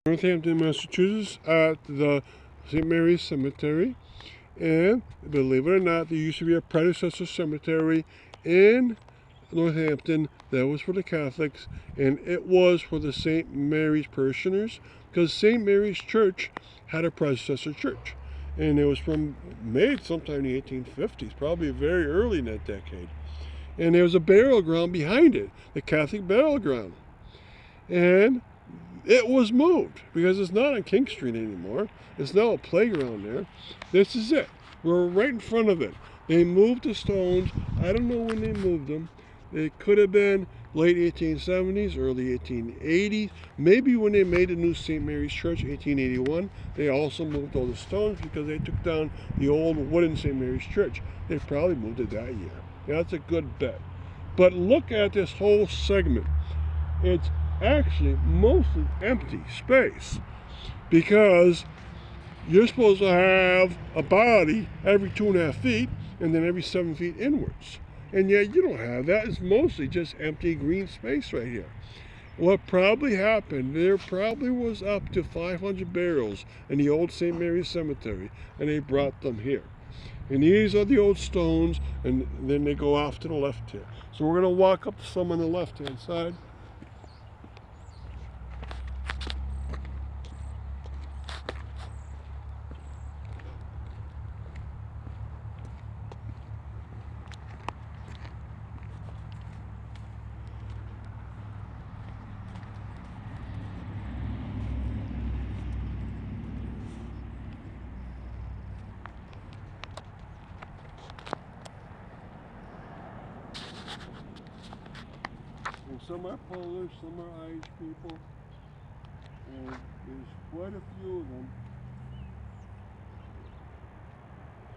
Northampton, Massachusetts, at the St. Mary's Cemetery. And believe it or not, there used to be a predecessor cemetery in Northampton that was for the Catholics, and it was for the St. Mary's parishioners, because St. Mary's Church had a predecessor church. And it was made sometime in the 1850s, probably very early in that decade. And there was a burial ground behind it, the Catholic burial ground. And it was moved because it's not on King Street anymore. It's now a playground there. This is it. We're right in front of it. They moved the stones. I don't know when they moved them. It could have been late 1870s, early 1880s. Maybe when they made the new St. Mary's Church, 1881, they also moved all the stones because they took down the old wooden St. Mary's Church. They probably moved it that year. That's a good bet. But look at this whole segment. It's actually mostly empty space because you're supposed to have a body every 2.5 feet and then every 7 feet inwards. And yet you don't have that. It's mostly just empty green space right here. What probably happened, there probably was up to 500 burials in the old St. Mary's Cemetery, and they brought them here. And these are the old stones, and then they go off to the left here. So we're going to walk up to some on the left-hand side. And some are Polish, some are Irish people, and there's quite a few of them.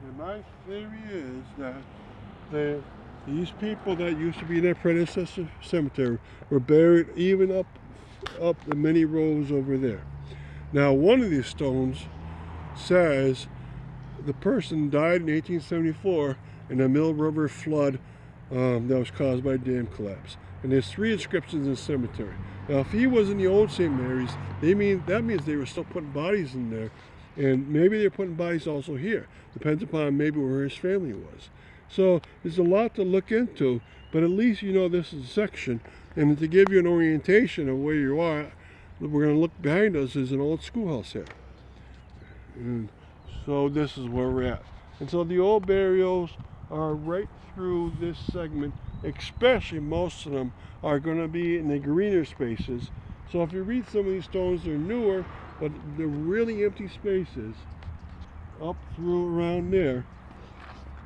And my theory is that these people that used to be in their predecessor cemetery were buried even up the many rows over there. Now, one of these stones says the person died in 1874 in a Mill River flood that was caused by a dam collapse. And there's 3 inscriptions in the cemetery. Now, if he was in the old St. Mary's, that means they were still putting bodies in there. And maybe they're putting bodies also here. Depends upon maybe where his family was. So there's a lot to look into, but at least you know this is a section. And to give you an orientation of where you are, we're going to look behind us is an old schoolhouse here. And so this is where we're at. And so the old burials are right through this segment, especially most of them are going to be in the greener spaces. So if you read some of these stones, they're newer, but they're really empty spaces up through around there,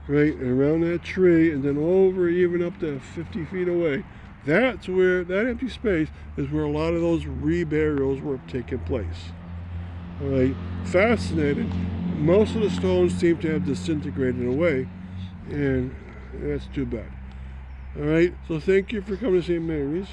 right, and around that tree, and then over even up to 50 feet away. That's where, that empty space is where a lot of those reburials were taking place. All right, fascinating. Most of the stones seem to have disintegrated away, and that's too bad. All right, so thank you for coming to St. Mary's.